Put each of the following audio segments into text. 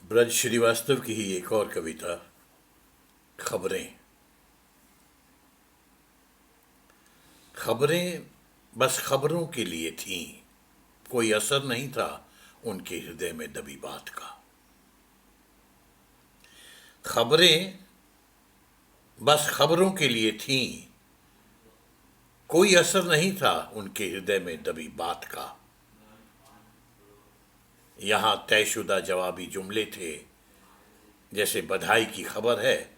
ब्रज श्रीवास्तव की ही एक और कविता खबरें। खबरें बस खबरों के लिए थीं, कोई असर नहीं था उनके हृदय में दबी बात का। खबरें बस खबरों के लिए थीं, कोई असर नहीं था उनके हृदय में दबी बात का। यहां तयशुदा जवाबी जुमले थे, जैसे बधाई की खबर है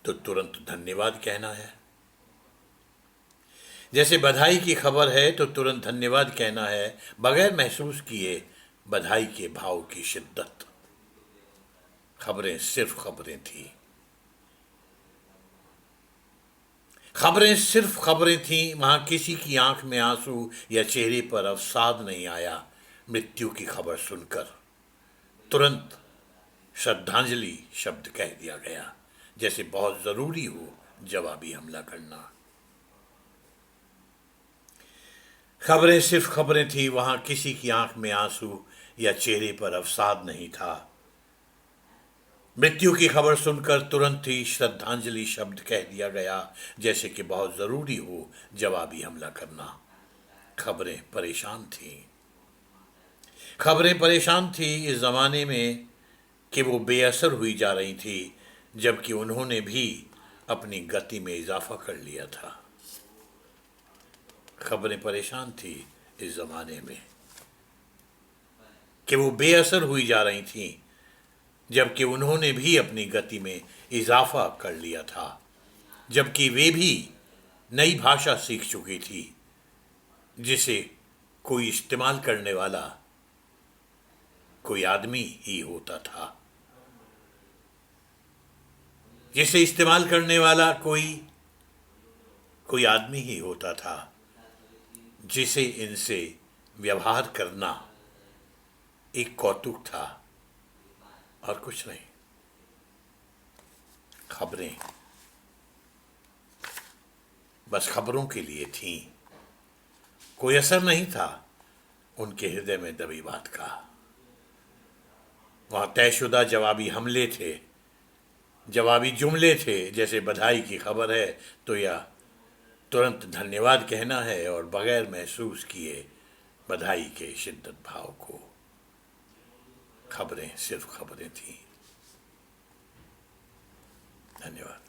तो तुरंत धन्यवाद कहना है। जैसे बधाई की खबर है तो तुरंत धन्यवाद कहना है, बगैर महसूस किए बधाई के भाव की शिद्दत। खबरें सिर्फ खबरें थी। खबरें सिर्फ खबरें थीं, वहां किसी की आंख में आंसू या चेहरे पर अवसाद नहीं आया। मृत्यु की खबर सुनकर तुरंत श्रद्धांजलि शब्द कह दिया गया, जैसे बहुत जरूरी हो जवाबी हमला करना। खबरें सिर्फ खबरें थी, वहां किसी की आंख में आंसू या चेहरे पर अवसाद नहीं था। मृत्यु की खबर सुनकर तुरंत ही श्रद्धांजलि शब्द कह दिया गया, जैसे कि बहुत जरूरी हो जवाबी हमला करना। खबरें परेशान थीं। खबरें परेशान थी इस जमाने में कि वो बेअसर हुई जा रही थी, जबकि उन्होंने भी अपनी गति में इजाफा कर लिया था। खबरें परेशान थी इस जमाने में कि वो बेअसर हुई जा रही थीं, जबकि उन्होंने भी अपनी गति में इजाफा कर लिया था। जबकि वे भी नई भाषा सीख चुकी थी, जिसे कोई इस्तेमाल करने वाला कोई आदमी ही होता था। जिसे इस्तेमाल करने वाला कोई आदमी ही होता था, जिसे इनसे व्यवहार करना एक कौतुक था और कुछ नहीं। खबरें बस खबरों के लिए थीं, कोई असर नहीं था उनके हृदय में दबी बात का। वहां तयशुदा जवाबी हमले थे, जवाबी जुमले थे, जैसे बधाई की खबर है तो या तुरंत धन्यवाद कहना है, और बगैर महसूस किए बधाई के शिद्दत भाव को। खबरें सिर्फ खबरें थीं। धन्यवाद।